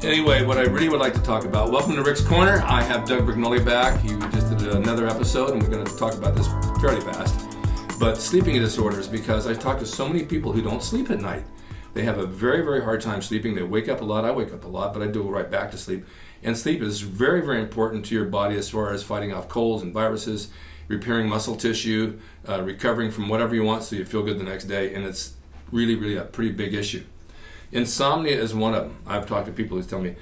Anyway, what I really would like to talk about, welcome to Rick's Corner. I have Doug BRIGNOLE back. He just did another episode, and we're going to talk about this fairly fast. But sleeping disorders, because I talk to so many people who don't sleep at night. They have a very, very hard time sleeping. They wake up a lot. I wake up a lot, but I do go right back to sleep. And sleep is very, very important to your body as far as fighting off colds and viruses, repairing muscle tissue, recovering from whatever you want so you feel good the next day. And it's really, really a pretty big issue. Insomnia is one of them. I've talked to people who tell me,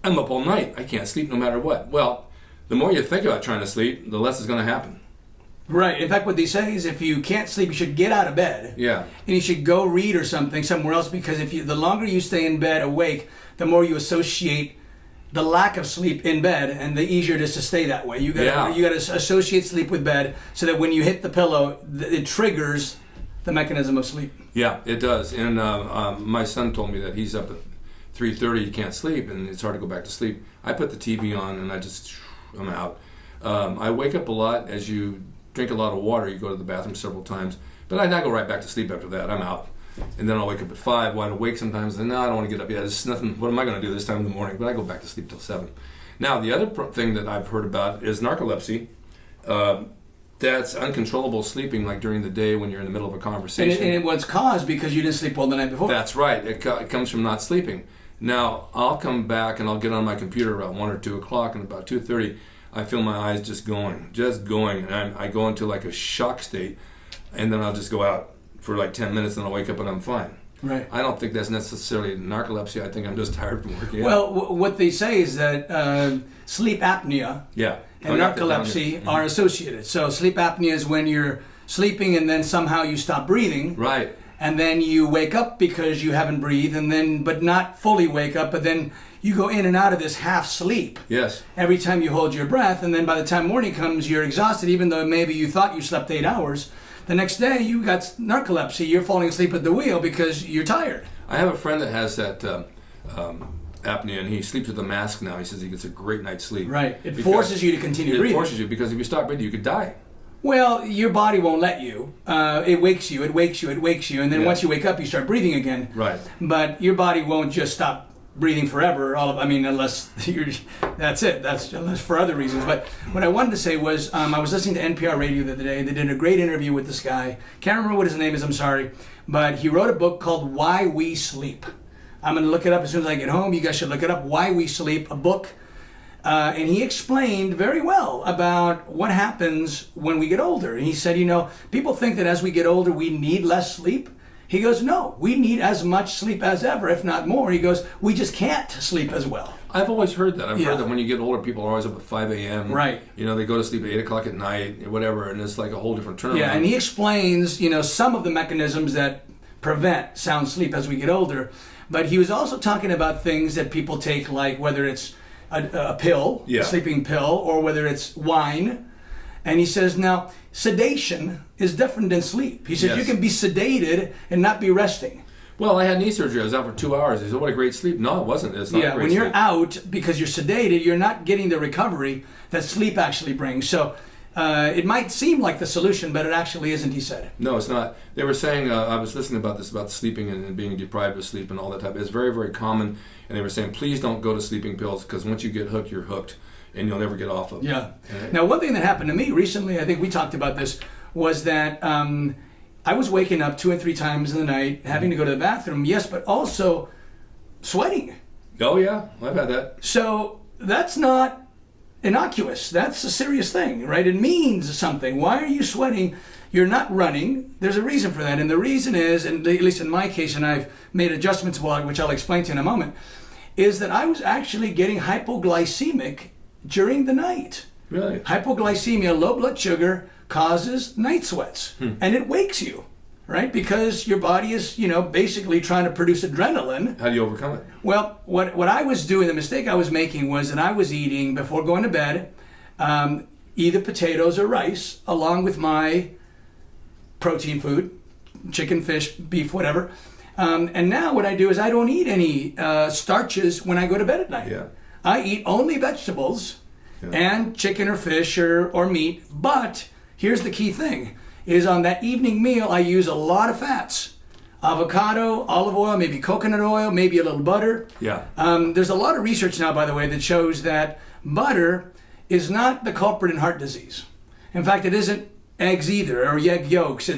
I'm up all night. I can't sleep no matter what. Well, the more you think about trying to sleep, the less is going to happen. Right. In fact, what they say is if you can't sleep, you should get out of bed. Yeah. And you should go read or something somewhere else, because the longer you stay in bed awake, the more you associate the lack of sleep in bed, and the easier it is to stay that way. You got to associate sleep with bed so that when you hit the pillow, it triggers the mechanism of sleep. Yeah, it does. And my son told me that he's up at 3:30, he can't sleep, and it's hard to go back to sleep. I put the TV on, and I'm out. I wake up a lot. As you drink a lot of water, you go to the bathroom several times. But I go right back to sleep after that. I'm out. And then I'll wake up at 5, wide awake sometimes, and no, I don't want to get up yet. It's nothing. What am I going to do this time in the morning? But I go back to sleep till 7. Now, the other thing that I've heard about is narcolepsy. That's uncontrollable sleeping, like during the day when you're in the middle of a conversation. And it was caused because you didn't sleep well the night before. That's right. It comes from not sleeping. Now, I'll come back and I'll get on my computer around 1 or 2 o'clock, and about 2:30, I feel my eyes just going. And I go into like a shock state, and then I'll just go out for like 10 minutes, and I'll wake up and I'm fine. Right. I don't think that's necessarily narcolepsy. I think I'm just tired from working out. Well, what they say is that sleep apnea and narcolepsy are associated. So sleep apnea is when you're sleeping and then somehow you stop breathing. Right. And then you wake up because you haven't breathed, and then but not fully wake up, but then you go in and out of this half sleep. Yes. Every time you hold your breath, and then by the time morning comes, you're exhausted, even though maybe you thought you slept 8 hours. The next day, you got narcolepsy. You're falling asleep at the wheel because you're tired. I have a friend that has that apnea, and he sleeps with a mask now. He says he gets a great night's sleep. Right. It forces you to continue breathing. It forces you, because if you stop breathing, you could die. Well, your body won't let you. It wakes you, and then once you wake up, you start breathing again. Right. But your body won't just stop breathing forever. Unless that's it. That's unless for other reasons. But what I wanted to say was, I was listening to NPR radio the other day. They did a great interview with this guy. Can't remember what his name is. I'm sorry, but he wrote a book called "Why We Sleep." I'm going to look it up as soon as I get home. You guys should look it up. "Why We Sleep," a book. And he explained very well about what happens when we get older. And he said, people think that as we get older, we need less sleep. He goes, no, we need as much sleep as ever, if not more. He goes, we just can't sleep as well. I've always heard that. I've heard that when you get older, people are always up at 5 a.m. Right. They go to sleep at 8 o'clock at night, whatever, and it's like a whole different turnaround. Yeah, and he explains, some of the mechanisms that prevent sound sleep as we get older. But he was also talking about things that people take, like whether it's a pill, a sleeping pill, or whether it's wine. And he says, now, sedation is different than sleep. He says, you can be sedated and not be resting. Well, I had knee surgery. I was out for 2 hours. He said, what a great sleep. No, it wasn't. It's not a great when you're sleep. out because you're sedated, you're not getting the recovery that sleep actually brings. So it might seem like the solution, but it actually isn't, he said. No, it's not. They were saying, I was listening about this, about sleeping and being deprived of sleep and all that type. It's very, very common. And they were saying, please don't go to sleeping pills, because once you get hooked, you're hooked, and you'll never get off of it. Yeah. Now, one thing that happened to me recently, I think we talked about this, was that I was waking up 2 and 3 times in the night, having to go to the bathroom, yes, but also sweating. Oh, yeah. I've had that. So that's not innocuous. That's a serious thing, right? It means something. Why are you sweating? You're not running. There's a reason for that. And the reason is, and at least in my case, and I've made adjustments, which I'll explain to you in a moment, is that I was actually getting hypoglycemic during the night. Really? Hypoglycemia, low blood sugar, causes night sweats. And it wakes you, right? Because your body is, basically trying to produce adrenaline. How do you overcome it? Well, what I was doing, the mistake I was making was that I was eating, before going to bed, either potatoes or rice, along with my protein food, chicken, fish, beef, whatever. And now what I do is I don't eat any starches when I go to bed at night. Yeah. I eat only vegetables and chicken or fish or meat. But here's the key thing, is on that evening meal, I use a lot of fats. avocado, olive oil, maybe coconut oil, maybe a little butter. Yeah. There's a lot of research now, by the way, that shows that butter is not the culprit in heart disease. In fact, it isn't eggs either, or egg yolks.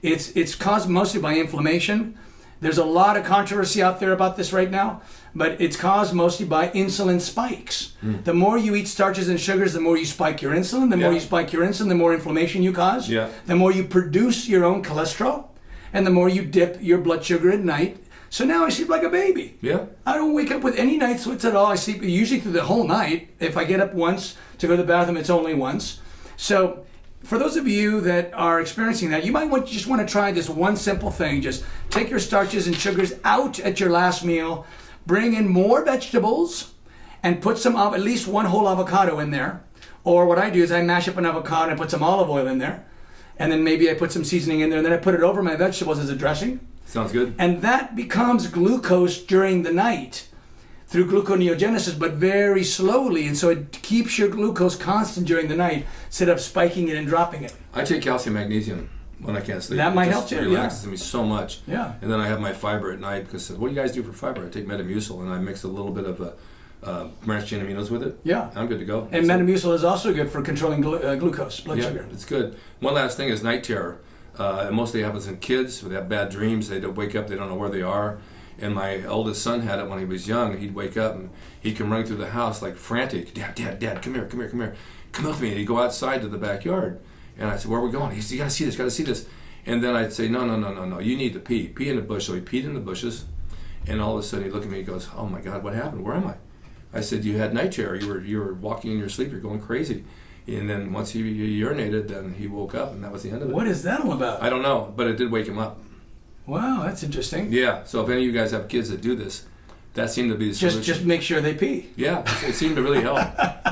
It's caused mostly by inflammation. There's a lot of controversy out there about this right now, but it's caused mostly by insulin spikes. The more you eat starches and sugars, the more you spike your insulin. The more you spike your insulin, the more inflammation you cause. Yeah. The more you produce your own cholesterol, and the more you dip your blood sugar at night. So now I sleep like a baby. Yeah. I don't wake up with any night sweats at all. I sleep usually through the whole night. If I get up once to go to the bathroom, it's only once. So for those of you that are experiencing that, you might just want to try this one simple thing. Just take your starches and sugars out at your last meal, bring in more vegetables, and put some, at least one whole avocado in there. Or what I do is I mash up an avocado and I put some olive oil in there. And then maybe I put some seasoning in there, and then I put it over my vegetables as a dressing. Sounds good. And that becomes glucose during the night through gluconeogenesis, but very slowly. And so it keeps your glucose constant during the night instead of spiking it and dropping it. I take calcium magnesium when I can't sleep. That might help too. It relaxes me so much. Yeah. And then I have my fiber at night because what do you guys do for fiber? I take Metamucil and I mix a little bit of branched chain aminos with it. Yeah. I'm good to go. And Metamucil is also good for controlling glucose, blood sugar. It's good. One last thing is night terror. It mostly happens in kids. They have bad dreams. They don't wake up. They don't know where they are. And my oldest son had it when he was young. He'd wake up and he'd come running through the house like frantic. Dad, come here. Come with me. And he'd go outside to the backyard. And I said, where are we going? He said, you gotta see this. And then I'd say, no. You need to pee. Pee in the bush. So he peed in the bushes. And all of a sudden he'd look at me and he goes, oh my God, what happened? Where am I? I said, you had night terror. You were walking in your sleep. You're going crazy. And then once he urinated, then he woke up, and that was the end of it. What is that all about? I don't know, but it did wake him up. Wow, that's interesting. Yeah, so if any of you guys have kids that do this, that seemed to be the solution. Just make sure they pee. Yeah, it seemed to really help.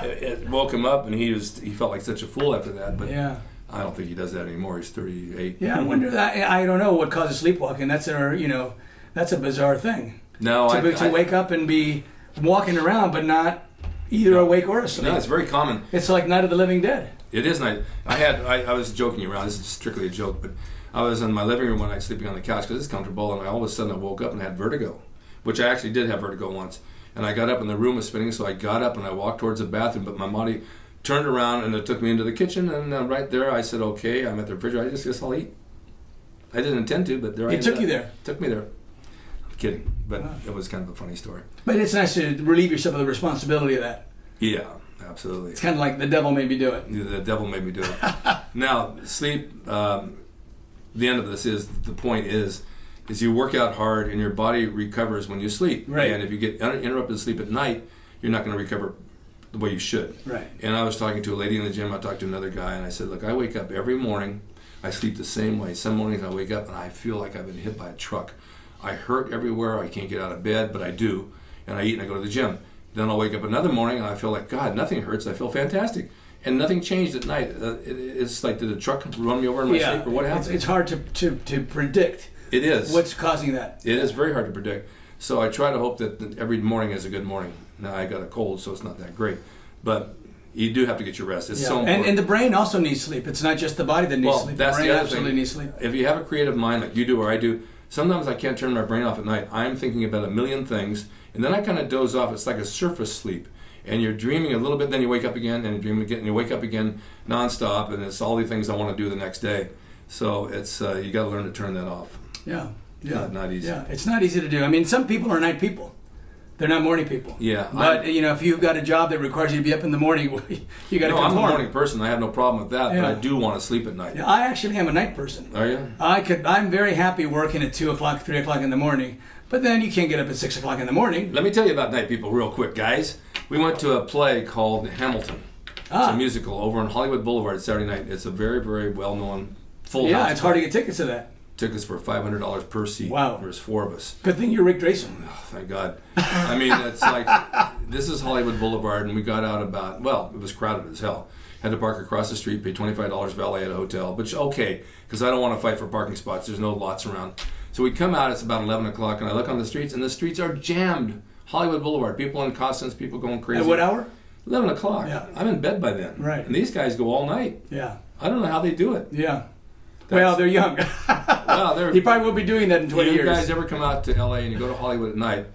It woke him up, and he felt like such a fool after that. But yeah. I don't think he does that anymore. He's 38. Yeah, I wonder that. I don't know what causes sleepwalking. That's a bizarre thing. No, to wake up and be walking around, but not either awake or asleep. No, it's very common. It's like Night of the Living Dead. It is night. I was joking around. This is strictly a joke, but I was in my living room one night sleeping on the couch because it's comfortable, and all of a sudden I woke up and had vertigo, which I actually did have vertigo once. And I got up and the room was spinning, so I got up and I walked towards the bathroom, but my body turned around and it took me into the kitchen, and right there I said, okay, I'm at the refrigerator, I just guess I'll eat. I didn't intend to, but there I ended up. It took you there? It took me there. I'm kidding, but it was kind of a funny story. But it's nice to relieve yourself of the responsibility of that. Yeah. Absolutely. It's kind of like the devil made me do it. The devil made me do it. Now, sleep, the end of this is, the point is you work out hard and your body recovers when you sleep. Right. And if you get interrupted sleep at night, you're not going to recover the way you should. Right. And I was talking to a lady in the gym, I talked to another guy, and I said, look, I wake up every morning, I sleep the same way. Some mornings I wake up and I feel like I've been hit by a truck. I hurt everywhere, I can't get out of bed, but I do. And I eat and I go to the gym. Then I'll wake up another morning and I feel like, God, nothing hurts. I feel fantastic. And nothing changed at night. It's like, did a truck run me over in my sleep or what happened? It's hard to predict. It is. What's causing that? It is very hard to predict. So I try to hope that every morning is a good morning. Now I got a cold, so it's not that great. But you do have to get your rest. It's so important. And the brain also needs sleep. It's not just the body that needs sleep. That's the brain the other absolutely thing. needs sleep. If you have a creative mind like you do or I do, sometimes I can't turn my brain off at night. I'm thinking about a million things, and then I kind of doze off. It's like a surface sleep. And you're dreaming a little bit, then you wake up again, and you dream again, and you wake up again nonstop, and it's all the things I want to do the next day. So it's you got to learn to turn that off. Yeah. Not easy. Yeah, it's not easy to do. I mean, some people are night people. They're not morning people. Yeah. But, if you've got a job that requires you to be up in the morning, you got to conform. I'm a morning person. I have no problem with that, but I do want to sleep at night. Yeah, I actually am a night person. Are you? I'm very happy working at 2 o'clock, 3 o'clock in the morning, but then you can't get up at 6 o'clock in the morning. Let me tell you about night people real quick, guys. We went to a play called Hamilton. It's a musical over on Hollywood Boulevard Saturday night. It's a very, very well-known full house. Yeah, it's hard to get tickets to that. Tickets for $500 per seat. Wow. There's 4 of us. Good thing you're Rick Drasin. Oh, thank God. I mean, it's like, this is Hollywood Boulevard, and we got out it was crowded as hell. Had to park across the street, pay $25 valet at a hotel, which, okay, because I don't want to fight for parking spots. There's no lots around. So we come out, it's about 11 o'clock, and I look on the streets, and the streets are jammed. Hollywood Boulevard, people in costumes, people going crazy. At what hour? 11 o'clock. Yeah. I'm in bed by then. Right. And these guys go all night. Yeah. I don't know how they do it. Yeah. Well, they're young. Well, he probably won't be doing that in 20 you years. guys ever come out to LA and you go to Hollywood at night,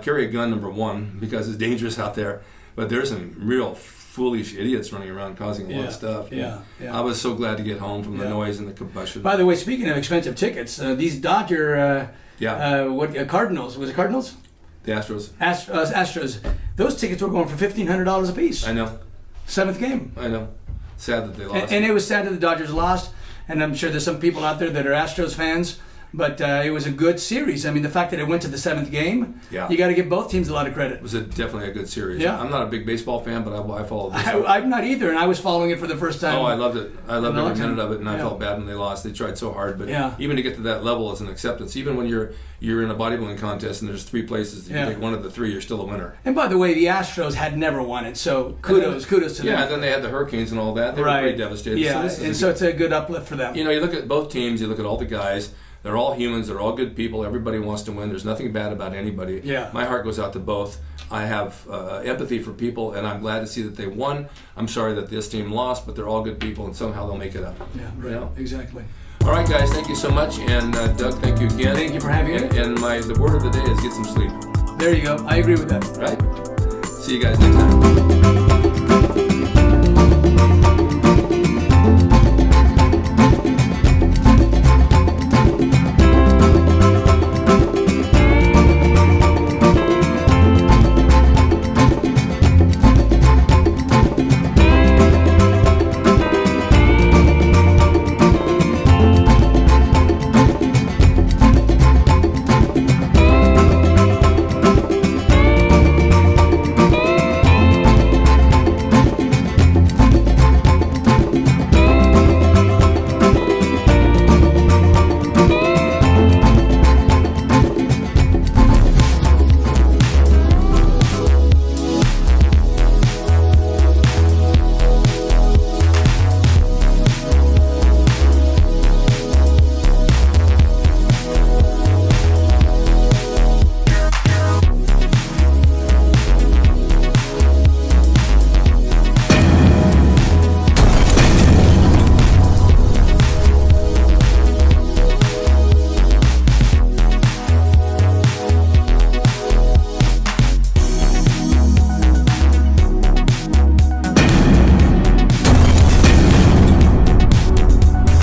carry a gun, number one, because it's dangerous out there. But there's some real foolish idiots running around causing a lot of stuff. Yeah. I was so glad to get home from the noise and the combustion. By the way, speaking of expensive tickets, these Dodger Cardinals, was it Cardinals? The Astros. Astros. Those tickets were going for $1,500 a piece. I know. 7th game. I know. Sad that they lost. And it was sad that the Dodgers lost. And I'm sure there's some people out there that are Astros fans. But it was a good series. I mean, the fact that it went to the 7th game, you got to give both teams a lot of credit. It was definitely a good series. Yeah. I'm not a big baseball fan, but I followed this. I'm not either, and I was following it for the first time. Oh, I loved it. I loved every minute of it, and I Yeah. felt bad when they lost. They tried so hard, but Yeah. even to get to that level is an acceptance. Even when you're in a bodybuilding contest and there's 3 places, you take one of the 3, you're still a winner. And by the way, the Astros had never won it, so kudos to them. Yeah, and then they had the hurricanes and all that. They were pretty devastated. Yeah, So it's a good uplift for them. You know, you look at both teams, you look at all the guys. They're all humans. They're all good people. Everybody wants to win. There's nothing bad about anybody. Yeah. My heart goes out to both. I have empathy for people, and I'm glad to see that they won. I'm sorry that this team lost, but they're all good people, and somehow they'll make it up. Yeah, right. You know? Exactly. All right, guys. Thank you so much, and Doug, thank you again. Thank you for having me. And the word of the day is get some sleep. There you go. I agree with that. Right? See you guys next time.